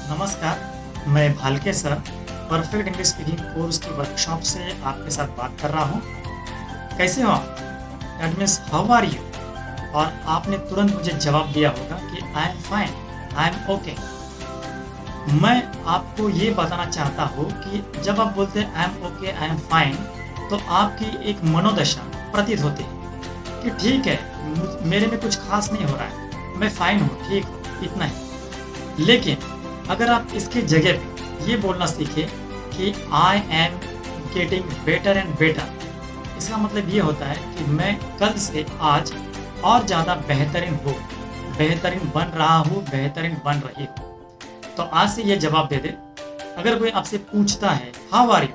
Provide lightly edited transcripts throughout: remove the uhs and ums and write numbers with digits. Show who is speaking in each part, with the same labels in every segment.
Speaker 1: नमस्कार, मैं Bhalke sir perfect English speaking course की वर्कशॉप से आपके साथ बात कर रहा हूँ। कैसे हो आप? That means how are you? और आपने तुरंत मुझे जवाब दिया होगा कि I am fine, I am okay. मैं आपको ये बताना चाहता हूँ कि जब आप बोलते हैं आई am okay, I am fine, तो आपकी एक मनोदशा प्रतीत होती है कि ठीक है, मेरे में कुछ खास नहीं हो रहा है, मैं फाइन हूँ, ठीक हूँ, इतना ही। लेकिन अगर आप इसकी जगह पे ये बोलना सीखें कि I am getting better and better, इसका मतलब ये होता है कि मैं कल से आज और ज़्यादा बेहतरीन हूँ, बेहतरीन बन रहा हूँ, बेहतरीन बन रही हूँ। तो आज से ये जवाब दे दे। अगर कोई आपसे पूछता है हाउ आर यू,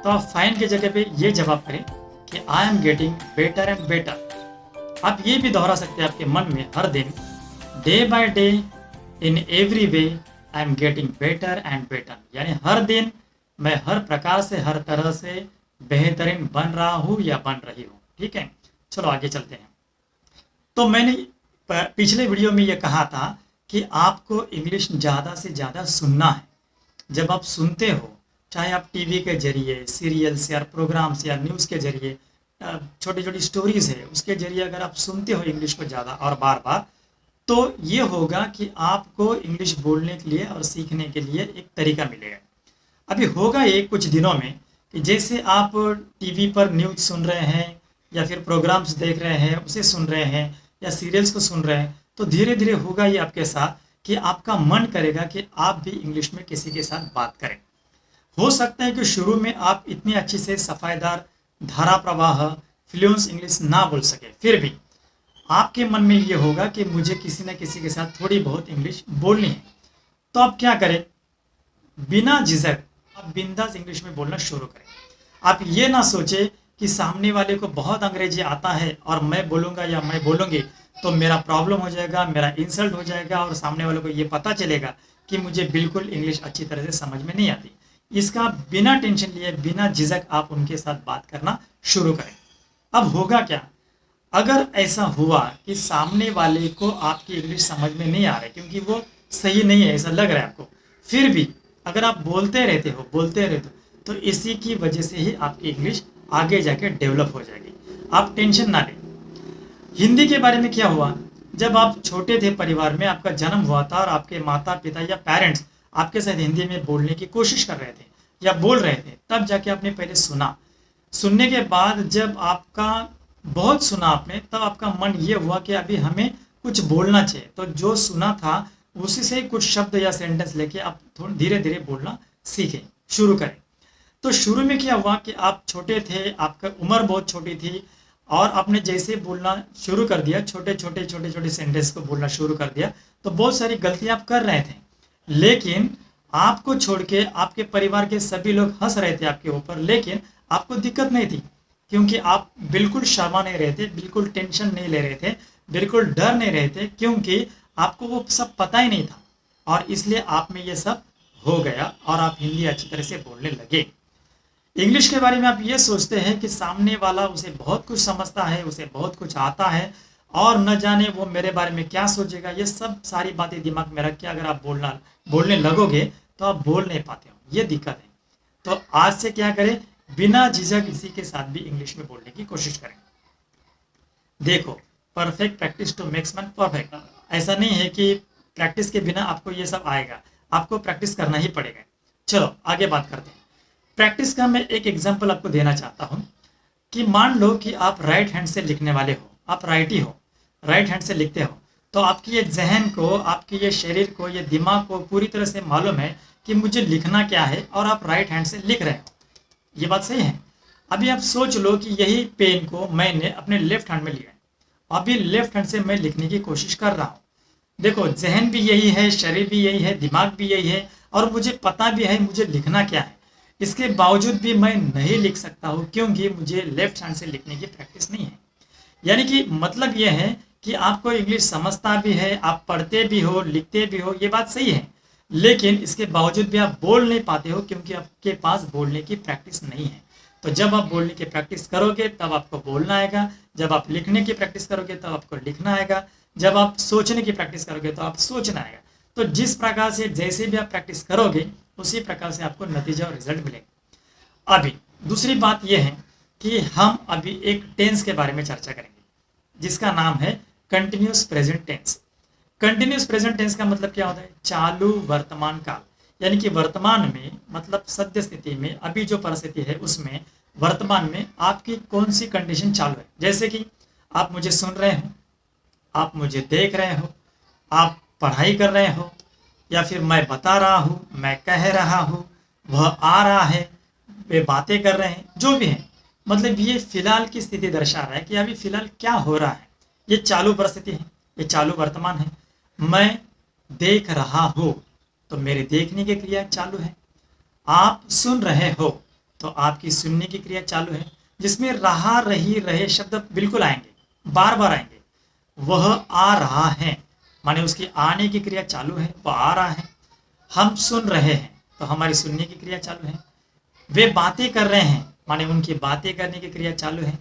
Speaker 1: तो आप फाइन की जगह पे ये जवाब करें कि I am getting better and better. आप ये भी दोहरा सकते हैं आपके मन में हर दिन, day by day, in every way, I am getting better and better. यानी हर दिन मैं हर प्रकार से, हर तरह से बेहतरीन बन रहा हूँ या बन रही हूँ। ठीक है, चलो आगे चलते हैं। तो मैंने पिछले वीडियो में ये कहा था कि आपको इंग्लिश ज़्यादा से ज़्यादा सुनना है। जब आप सुनते हो, चाहे आप टीवी के जरिए, सीरियल्स या प्रोग्राम्स या न्यूज़ के जरिए, छोटी छोटी स्टोरीज है उसके जरिए अगर आप सुनते हो इंग्लिश को ज़्यादा और बार बार, तो ये होगा कि आपको इंग्लिश बोलने के लिए और सीखने के लिए एक तरीका मिलेगा। अभी होगा ये कुछ दिनों में कि जैसे आप टीवी पर न्यूज़ सुन रहे हैं या फिर प्रोग्राम्स देख रहे हैं, उसे सुन रहे हैं या सीरियल्स को सुन रहे हैं, तो धीरे धीरे होगा ये आपके साथ कि आपका मन करेगा कि आप भी इंग्लिश में किसी के साथ बात करें। हो सकता है कि शुरू में आप इतनी अच्छी से सफाईदार धारा प्रवाह फ्लुएंस इंग्लिश ना बोल सके, फिर भी आपके मन में ये होगा कि मुझे किसी न किसी के साथ थोड़ी बहुत इंग्लिश बोलनी है। तो आप क्या करें, बिना झिझक आप बिंदास इंग्लिश में बोलना शुरू करें। आप ये ना सोचे कि सामने वाले को बहुत अंग्रेजी आता है और मैं बोलूँगा या मैं बोलूँगी तो मेरा प्रॉब्लम हो जाएगा, मेरा इंसल्ट हो जाएगा और सामने वाले को ये पता चलेगा कि मुझे बिल्कुल इंग्लिश अच्छी तरह से समझ में नहीं आती। इसका बिना टेंशन लिए, बिना झिझक आप उनके साथ बात करना शुरू करें। अब होगा क्या, अगर ऐसा हुआ कि सामने वाले को आपकी इंग्लिश समझ में नहीं आ रही क्योंकि वो सही नहीं है, ऐसा लग रहा है आपको, फिर भी अगर आप बोलते रहते हो, तो इसी की वजह से ही आपकी इंग्लिश आगे जाके डेवलप हो जाएगी। आप टेंशन ना लें। हिंदी के बारे में क्या हुआ, जब आप छोटे थे, परिवार में आपका जन्म हुआ था और आपके माता पिता या पेरेंट्स आपके साथ हिंदी में बोलने की कोशिश कर रहे थे या बोल रहे थे, तब जाके आपने पहले सुना। सुनने के बाद जब आपका बहुत सुना आपने, तब आपका मन ये हुआ कि अभी हमें कुछ बोलना चाहिए, तो जो सुना था उसी से कुछ शब्द या सेंटेंस लेके आप थोड़ा धीरे धीरे बोलना सीखें, शुरू करें। तो शुरू में क्या हुआ कि आप छोटे थे, आपका उम्र बहुत छोटी थी और आपने जैसे बोलना शुरू कर दिया, छोटे छोटे सेंटेंस को बोलना शुरू कर दिया, तो बहुत सारी गलतियां आप कर रहे थे। लेकिन आपको छोड़ के आपके परिवार के सभी लोग हंस रहे थे आपके ऊपर, लेकिन आपको दिक्कत नहीं थी क्योंकि आप बिल्कुल शर्मा नहीं रहे थे, बिल्कुल टेंशन नहीं ले रहे थे, बिल्कुल डर नहीं रहे थे, क्योंकि आपको वो सब पता ही नहीं था और इसलिए आप में ये सब हो गया और आप हिंदी अच्छी तरह से बोलने लगे। इंग्लिश के बारे में आप ये सोचते हैं कि सामने वाला उसे बहुत कुछ समझता है, उसे बहुत कुछ आता है और न जाने वो मेरे बारे में क्या सोचेगा। ये सब सारी बातें दिमाग में रख के अगर आप बोलने लगोगे तो आप बोल नहीं पाते हो, ये दिक्कत है। तो आज से क्या करें, बिना झिझक किसी के साथ भी इंग्लिश में बोलने की कोशिश करें। देखो, perfect practice to makes man perfect. ऐसा नहीं है कि प्रैक्टिस के बिना आपको ये सब आएगा, आपको प्रैक्टिस करना ही पड़ेगा। चलो आगे बात करते हैं। प्रैक्टिस का मैं एक एग्जांपल आपको देना चाहता हूँ कि मान लो कि आप राइट हैंड से लिखने वाले हो, आप राइटी हो, राइट हैंड से लिखते हो, तो आपकी ये जहन को, आपके ये शरीर को, ये दिमाग को पूरी तरह से मालूम है कि मुझे लिखना क्या है और आप राइट हैंड से लिख रहे हो। ये बात सही है। अभी आप सोच लो कि यही पेन को मैंने अपने लेफ्ट हैंड में लिया है, अभी लेफ्ट हैंड से मैं लिखने की कोशिश कर रहा हूँ। देखो, जहन भी यही है, शरीर भी यही है, दिमाग भी यही है और मुझे पता भी है मुझे लिखना क्या है। इसके बावजूद भी मैं नहीं लिख सकता हूँ क्योंकि मुझे लेफ्ट हैंड से लिखने की प्रैक्टिस नहीं है। यानी कि मतलब यह है कि आपको इंग्लिश समझता भी है, आप पढ़ते भी हो, लिखते भी हो, ये बात सही है, लेकिन इसके बावजूद भी आप बोल नहीं पाते हो क्योंकि आपके पास बोलने की प्रैक्टिस नहीं है। तो जब आप बोलने की प्रैक्टिस करोगे तब आपको बोलना आएगा, जब आप लिखने की प्रैक्टिस करोगे तब आपको लिखना आएगा, जब आप सोचने की प्रैक्टिस करोगे तो आप सोचना आएगा। तो जिस प्रकार से जैसे भी आप प्रैक्टिस करोगे उसी प्रकार से आपको नतीजा और रिजल्ट मिलेगा। अभी दूसरी बात यह है कि हम अभी एक टेंस के बारे में चर्चा करेंगे जिसका नाम है continuous present tense. Continuous present tense का मतलब क्या होता है? चालू वर्तमान काल, यानी कि वर्तमान में मतलब सद्य स्थिति में अभी जो परिस्थिति है उसमें वर्तमान में आपकी कौन सी कंडीशन चालू है। जैसे कि आप मुझे सुन रहे हो, आप मुझे देख रहे हो, आप पढ़ाई कर रहे हो, या फिर मैं बता रहा हूँ, मैं कह रहा हूँ, वह आ रहा है, वे बातें कर रहे हैं, जो भी है, मतलब ये फिलहाल की स्थिति दर्शा रहा है कि अभी फिलहाल क्या हो रहा है। ये चालू परिस्थिति है, ये चालू वर्तमान है। मैं देख रहा हूँ तो मेरे देखने की क्रिया चालू है। आप सुन रहे हो तो आपकी सुनने की क्रिया चालू है, जिसमें रहा रही रहे शब्द बिल्कुल आएंगे, बार बार आएंगे। वह आ रहा है माने उसकी आने की क्रिया चालू है, वह आ रहा है। हम सुन रहे हैं तो हमारी सुनने की क्रिया चालू है। वे बातें कर रहे हैं माने उनकी बातें करने की क्रिया चालू है।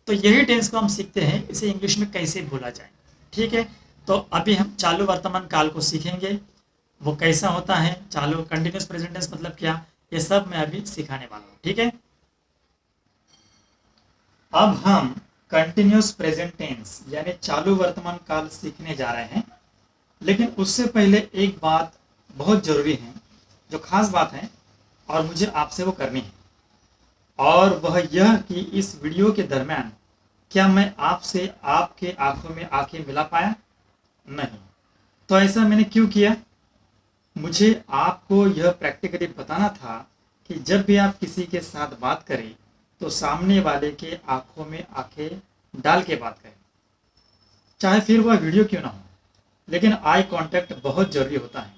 Speaker 1: तो यही टेंस को हम सीखते हैं इसे इंग्लिश में कैसे बोला जाए। ठीक है, तो अभी हम चालू वर्तमान काल को सीखेंगे, वो कैसा होता है, चालू कंटिन्यूस प्रेजेंट टेंस मतलब क्या, ये सब मैं अभी सिखाने वाला हूँ। ठीक है, अब हम कंटिन्यूस प्रेजेंट टेंस यानी चालू वर्तमान काल सीखने जा रहे हैं। लेकिन उससे पहले एक बात बहुत जरूरी है, जो खास बात है और मुझे आपसे वो करनी है, और वह यह कि इस वीडियो के दरमियान क्या मैं आपसे आपके आंखों में आंखें मिला पाया? नहीं। तो ऐसा मैंने क्यों किया? मुझे आपको यह प्रैक्टिकली बताना था कि जब भी आप किसी के साथ बात करें तो सामने वाले के आंखों में आंखें डाल के बात करें, चाहे फिर वह वीडियो क्यों ना हो, लेकिन आई कांटेक्ट बहुत जरूरी होता है।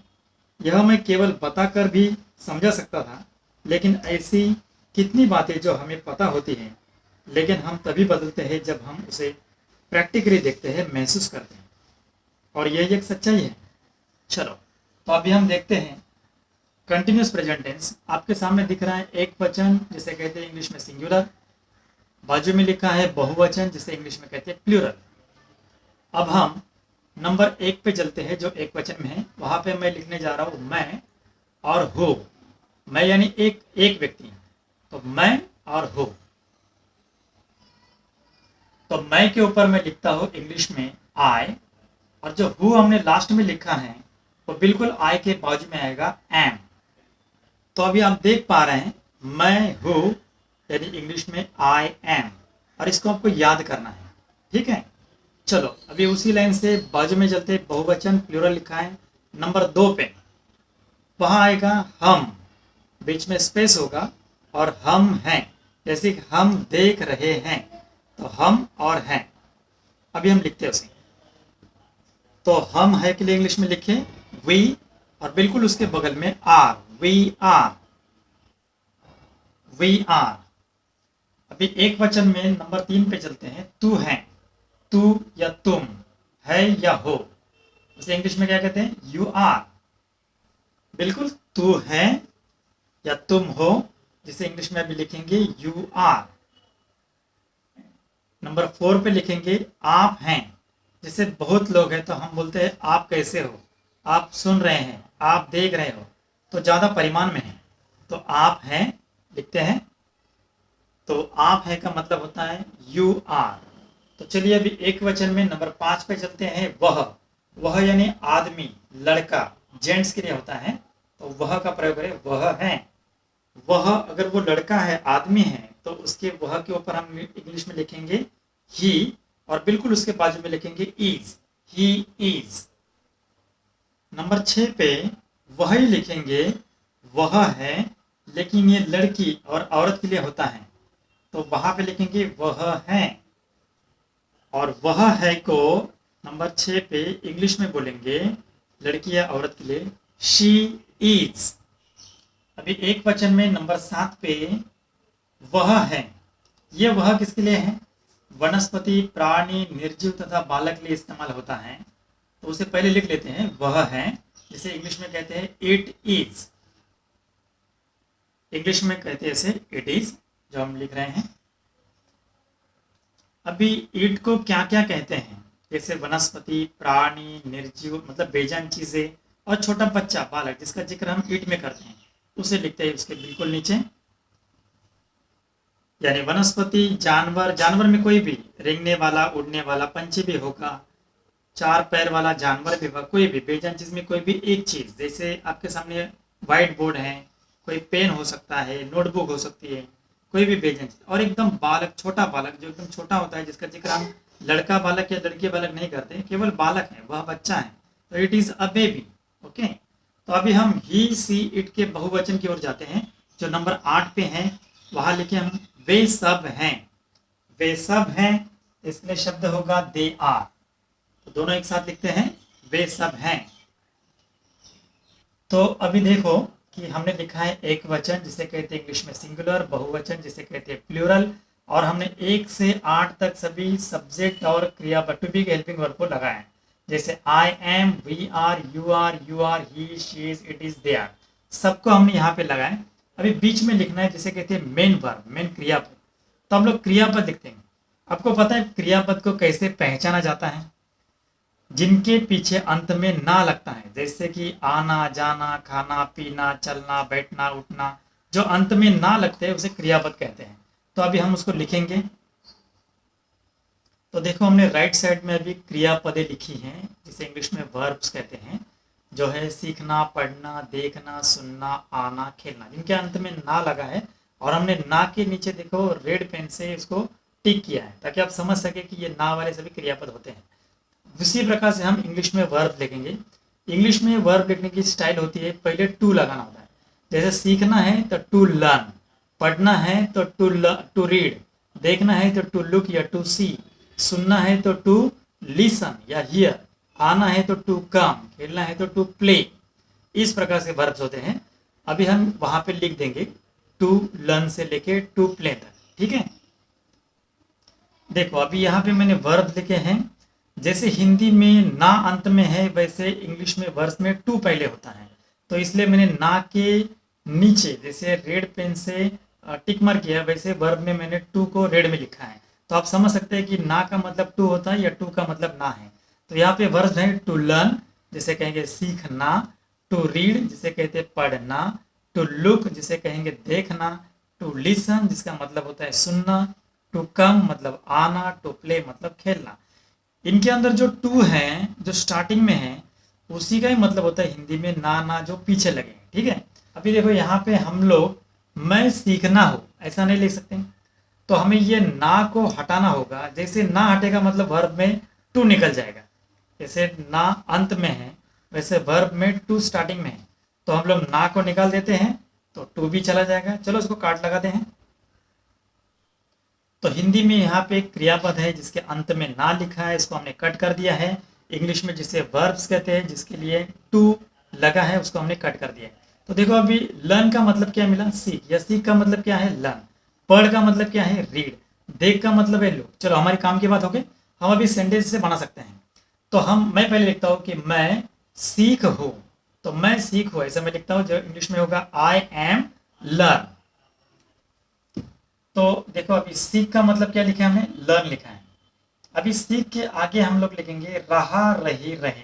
Speaker 1: यह मैं केवल बताकर भी समझा सकता था, लेकिन ऐसी कितनी बातें जो हमें पता होती हैं, लेकिन हम तभी बदलते हैं जब हम उसे प्रैक्टिकली देखते हैं, महसूस करते हैं, और यही एक सच्चाई है। चलो, तो अभी हम देखते हैं कंटिन्यूस प्रेजेंट टेंस। आपके सामने दिख रहा है एक वचन, जिसे कहते हैं इंग्लिश में सिंगुलर, बाजू में लिखा है बहुवचन, जिसे इंग्लिश में कहते हैं प्लूरल। अब हम नंबर 1 पे चलते हैं जो एक वचन में है। वहां पे मैं लिखने जा रहा हूं मैं और हो। मैं यानी एक एक व्यक्ति, तो मैं और हो। तो मैं के ऊपर मैं लिखता हूं इंग्लिश में आई, और जो हु हमने लास्ट में लिखा है वो बिल्कुल आई के बाजू में आएगा एम। तो अभी आप देख पा रहे हैं मैं हूं यानी इंग्लिश में आई एम, और इसको आपको याद करना है। ठीक है, चलो अभी उसी लाइन से बाजू में चलते, बहुवचन प्लूरल लिखा है नंबर 2 पे, वहां आएगा हम, बीच में स्पेस होगा, और हम हैं, जैसे कि हम देख रहे हैं, तो हम और हैं। अभी हम लिखते हैं उसे, तो हम है के लिए इंग्लिश में लिखे वी, और बिल्कुल उसके बगल में are, we are, we are. अभी एक वचन में नंबर 3 पे चलते हैं, तू है, तू या तुम, है या हो, उसे इंग्लिश में क्या कहते हैं? You are. बिल्कुल तू है या तुम हो, जिसे इंग्लिश में अभी लिखेंगे यू आर। नंबर 4 पे लिखेंगे आप हैं, जैसे बहुत लोग हैं तो हम बोलते हैं आप कैसे हो, आप सुन रहे हैं, आप देख रहे हो, तो ज्यादा परिमाण में है, तो आप हैं लिखते हैं। तो आप है का मतलब होता है यू आर। तो चलिए अभी एक वचन में नंबर 5 पे चलते हैं, वह यानी आदमी, लड़का, जेंट्स के लिए होता है, तो वह का प्रयोग करें वह है। वह अगर वो लड़का है, आदमी है, तो उसके वह के ऊपर हम इंग्लिश में लिखेंगे ही, और बिल्कुल उसके बाजू में लिखेंगे इज, ही इज। नंबर 6 पे वह ही लिखेंगे वह है, लेकिन ये लड़की और औरत के लिए होता है, तो वहां पे लिखेंगे वह है, और वह है को नंबर 6 पे इंग्लिश में बोलेंगे लड़की या औरत के लिए शी इज। अभी एक वचन में नंबर 7 पे वह है, ये वह किसके लिए है? वनस्पति, प्राणी, निर्जीव तथा बालक के लिए इस्तेमाल होता है, तो उसे पहले लिख लेते हैं वह है, जिसे इंग्लिश में कहते हैं इट इज। इंग्लिश में कहते हैं इसे इट इज, जो हम लिख रहे हैं। अभी ईट को क्या क्या कहते हैं? जैसे वनस्पति, प्राणी, निर्जीव मतलब बेजान चीजें, और छोटा बच्चा बालक जिसका जिक्र हम ईट में करते हैं उसे लिखते हैं उसके बिल्कुल नीचे। यानी वनस्पति, जानवर, जानवर में कोई भी रेंगने वाला, उड़ने वाला पंछी भी होगा, चार पैर वाला जानवर भी होगा, कोई भी बेजान चीज में कोई भी एक चीज, जैसे आपके सामने व्हाइट बोर्ड है, कोई पेन हो सकता है, नोटबुक हो सकती है, कोई भी बेजान चीज। और एकदम बालक, छोटा बालक जो एकदम छोटा होता है, जिसका जिक्र हम लड़का बालक या लड़की बालक नहीं करते, केवल बालक है, वह बच्चा है, तो it is a baby. Okay, तो अभी हम ही सी इट के बहुवचन की ओर जाते हैं, जो नंबर 8 पे है। वहां लिखे हम वे सब हैं, वे सब हैं, इसलिए शब्द होगा दे आर। तो दोनों एक साथ लिखते हैं, वे सब हैं। तो अभी देखो कि हमने लिखा है एक वचन जिसे कहते हैं इंग्लिश में सिंगुलर, बहुवचन जिसे कहते हैं प्लूरल, और हमने 1 से 8 तक सभी सब्जेक्ट और क्रियापद टू बी हेल्पिंग वर्ब को लगाया है, जैसे I am, we are, you are, he, she is, it is, they are, सबको हमने यहाँ पे लगाया। अभी बीच में लिखना है जिसे कहते हैं मेन वर्ब, मेन क्रियापद। तो हम लोग क्रियापद लिखते हैं। आपको पता है क्रियापद को कैसे पहचाना जाता है? जिनके पीछे अंत में ना लगता है, जैसे कि आना, जाना, खाना, पीना, चलना, बैठना, उठना, जो अंत में ना लगते हैं उसे क्रियापद कहते हैं। तो अभी हम उसको लिखेंगे। तो देखो हमने राइट साइड में अभी क्रियापदें लिखी हैं जिसे इंग्लिश में वर्ब्स कहते हैं, जो है सीखना, पढ़ना, देखना, सुनना, आना, खेलना, जिनके अंत में ना लगा है, और हमने ना के नीचे देखो रेड पेन से इसको टिक किया है ताकि आप समझ सके कि ये ना वाले सभी क्रियापद होते हैं। उसी प्रकार से हम इंग्लिश में वर्ब लिखेंगे। इंग्लिश में वर्ब लिखने की स्टाइल होती है, पहले टू लगाना होता है। जैसे सीखना है तो टू लर्न, पढ़ना है तो टू रीड, देखना है तो टू लुक या टू सी, सुनना है तो टू लिसन या हियर, आना है तो टू कम, खेलना है तो टू प्ले। इस प्रकार से वर्ब्स होते हैं। अभी हम वहां पे लिख देंगे टू लर्न से लेके टू प्ले तक, ठीक है। देखो अभी यहाँ पे मैंने वर्ब लिखे हैं। जैसे हिंदी में ना अंत में है, वैसे इंग्लिश में वर्ब्स में टू पहले होता है, तो इसलिए मैंने ना के नीचे जैसे रेड पेन से टिक मार्क किया, वैसे वर्ब में मैंने टू को रेड में लिखा है। तो आप समझ सकते हैं कि ना का मतलब टू होता है या टू का मतलब ना है। तो यहाँ पे वर्ब्स है टू लर्न जिसे कहेंगे सीखना, टू रीड जिसे कहते हैं पढ़ना, टू लुक जिसे कहेंगे देखना, टू लिसन जिसका मतलब होता है सुनना, टू कम मतलब आना, टू प्ले मतलब खेलना। इनके अंदर जो टू है जो स्टार्टिंग में है उसी का ही मतलब होता है हिंदी में ना, ना जो पीछे लगे, ठीक है। अभी देखो यहाँ पे हम लोग मैं सीखना हो ऐसा नहीं लिख सकते, तो हमें ये ना को हटाना होगा। जैसे ना हटेगा मतलब वर्ब में टू निकल जाएगा। जैसे ना अंत में है वैसे वर्ब में टू स्टार्टिंग में है, तो हम लोग ना को निकाल देते हैं तो टू भी चला जाएगा। चलो इसको काट लगाते हैं। तो हिंदी में यहाँ पे एक क्रियापद है जिसके अंत में ना लिखा है, इसको हमने कट कर दिया है। इंग्लिश में जिसे वर्ब्स कहते हैं जिसके लिए टू लगा है उसको हमने कट कर दिया है। तो देखो अभी लर्न का मतलब क्या मिला, सीख, या सीख का मतलब क्या है लर्न, पढ़ का मतलब क्या है रीड, देख का मतलब है लुक। चलो हमारे काम की बात हो गई, हम अभी सेंटेंस से बना सकते हैं। तो मैं पहले लिखता हूँ कि मैं सीख हूँ, तो मैं सीख हूँ ऐसा मैं लिखता हूँ, जो इंग्लिश में होगा आई एम लर्न। तो देखो अभी सीख का मतलब क्या लिखा है हमने, लर्न लिखा है। अभी सीख के आगे हम लोग लिखेंगे रहा, रही, रहे।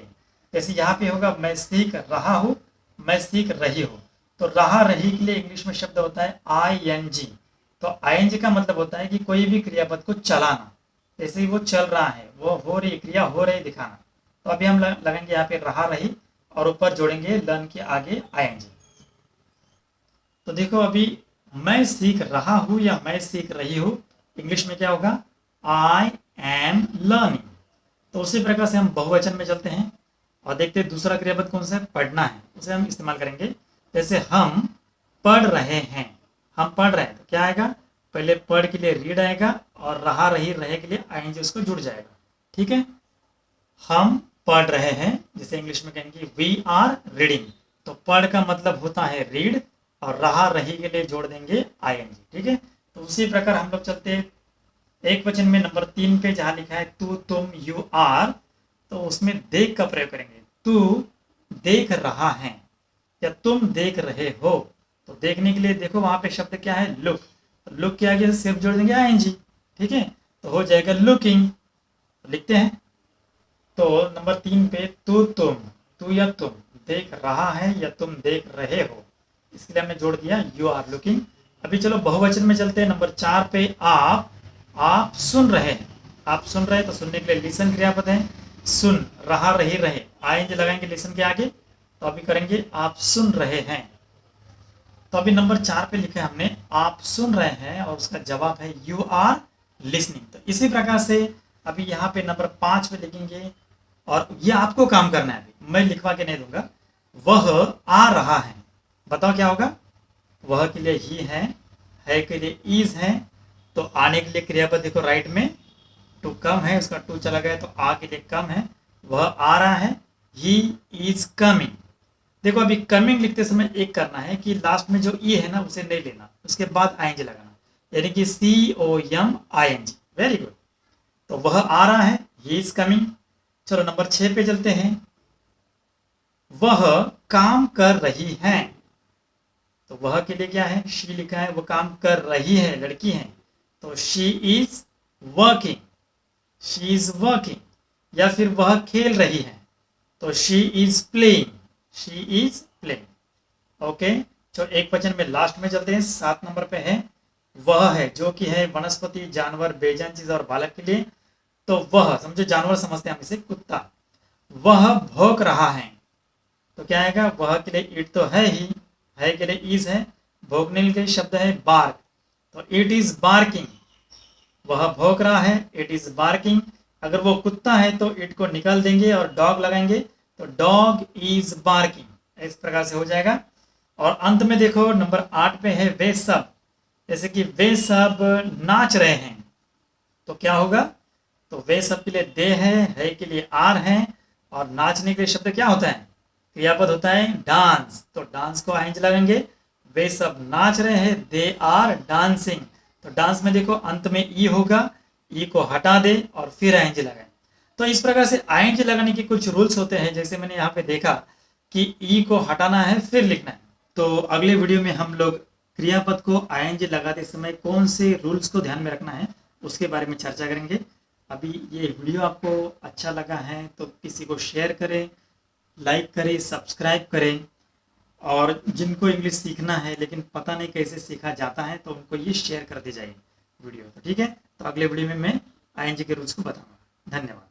Speaker 1: जैसे यहाँ पे होगा मैं सीख रहा हूँ, मैं सीख रही हूँ। तो रहा रही के लिए इंग्लिश में शब्द होता है ING। तो ING का मतलब होता है कि कोई भी क्रियापद को चलाना, जैसे ही वो चल रहा है, वो हो रही क्रिया हो रही दिखाना। तो अभी हम लगाएंगे यहाँ पे रहा रही और ऊपर जोड़ेंगे लर्न के आगे ING। तो देखो अभी मैं सीख रहा हूँ या मैं सीख रही हूँ, इंग्लिश में क्या होगा, आई एम लर्निंग। तो उसी प्रकार से हम बहुवचन में चलते हैं और देखते हैं दूसरा क्रियापद कौन सा है, पढ़ना है, उसे हम इस्तेमाल करेंगे। जैसे हम पढ़ रहे हैं, हम पढ़ रहे हैं तो क्या आएगा, पहले पढ़ के लिए रीड आएगा और रहा रही रहे के लिए ING उसको जुड़ जाएगा, ठीक है। हम पढ़ रहे हैं जिसे इंग्लिश में कहेंगे वी आर रीडिंग। तो पढ़ का मतलब होता है रीड और रहा रही के लिए जोड़ देंगे ING, ठीक है। तो उसी प्रकार हम लोग चलते हैं एक वचन में नंबर 3 पे, जहां लिखा है तू, तुम, यू आर। तो उसमें देख का प्रयोग करेंगे, तू देख रहा है या तुम देख रहे हो। तो देखने के लिए देखो वहां पे शब्द क्या है, लुक। तो लुक के आगे सिर्फ जोड़ देंगे ING, ठीक है। तो हो जाएगा लुकिंग। तो लिखते हैं। तो नंबर 3 पे तू, तुम, तू या तुम देख रहा है या तुम देख रहे हो, इसके लिए हमने जोड़ दिया यू आर लुकिंग। अभी चलो बहुवचन में चलते हैं, नंबर 4 पे आप सुन रहे हैं। आप सुन रहे हैं तो सुनने के लिए लिसन क्रियापद है, सुन रहा रही रहे आएंगे लगाएंगे लिसन के आगे, तो अभी करेंगे आप सुन रहे हैं। तो अभी नंबर 4 पे लिखा है हमने आप सुन रहे हैं और उसका जवाब है यू आर लिसनिंग। तो इसी प्रकार से अभी यहाँ पे नंबर 5 पे लिखेंगे और ये आपको काम करना है, अभी मैं लिखवा के नहीं दूंगा। वह आ रहा है, बताओ क्या होगा। वह के लिए ही है के लिए इज है, तो आने के लिए क्रियापद देखो राइट में टू कम है, उसका टू चला गया तो आ के लिए कम है। वह आ रहा है, ही इज कमिंग। देखो अभी कमिंग लिखते समय एक करना है कि लास्ट में जो ई है ना उसे नहीं लेना, उसके बाद आईएनजी लगाना, यानी कि COMING। Very good. तो वह आ रहा है, ही इज कमिंग। चलो नंबर 6 पे चलते हैं। वह काम कर रही है, तो वह के लिए क्या है, शी लिखा है, वो काम कर रही है, लड़की है, तो she is working, she is working. या फिर वह खेल रही है, तो she is playing, she is playing. Okay, तो एक वचन में लास्ट में चलते हैं, 7 नंबर पे है। वह है जो कि है वनस्पति, जानवर, बेजान चीज और बालक के लिए, तो वह समझो जानवर समझते हैं हम इसे, कुत्ता। वह भौंक रहा है, तो क्या आएगा, वह के लिए इट तो है ही, है के लिए इज है, भौंकने के लिए शब्द है बार्क, तो इट इज बार्किंग। वह भौंक रहा है, इट इज बार्किंग। अगर वो कुत्ता है तो इट को निकाल देंगे और डॉग लगाएंगे, तो डॉग इज बार्किंग। इस प्रकार से हो जाएगा। और अंत में देखो नंबर 8 पे है वे सब, जैसे कि वे सब नाच रहे हैं, तो क्या होगा, तो वे सब के लिए दे है के लिए आर है, और नाचने के लिए शब्द क्या होता है, क्रियापद होता है डांस, तो डांस को आइंज लगाएंगे। वे सब नाच रहे हैं, दे आर डांसिंग, तो डांस में देखो अंत में ई होगा, ई को हटा दे और फिर आइंज लगाए। तो इस प्रकार से आइंज लगाने के कुछ रूल्स होते हैं, जैसे मैंने यहाँ पे देखा कि ई को हटाना है फिर लिखना है। तो अगले वीडियो में हम लोग क्रियापद को आइंज लगाते समय कौन से रूल्स को ध्यान में रखना है उसके बारे में चर्चा करेंगे। अभी ये वीडियो आपको अच्छा लगा है तो किसी को शेयर करें, लाइक करें, सब्सक्राइब करें। और जिनको इंग्लिश सीखना है लेकिन पता नहीं कैसे सीखा जाता है तो उनको ये शेयर कर दी जाए वीडियो, तो ठीक है। तो अगले वीडियो में मैं आईएनजी के रूल्स को बताऊंगा। धन्यवाद।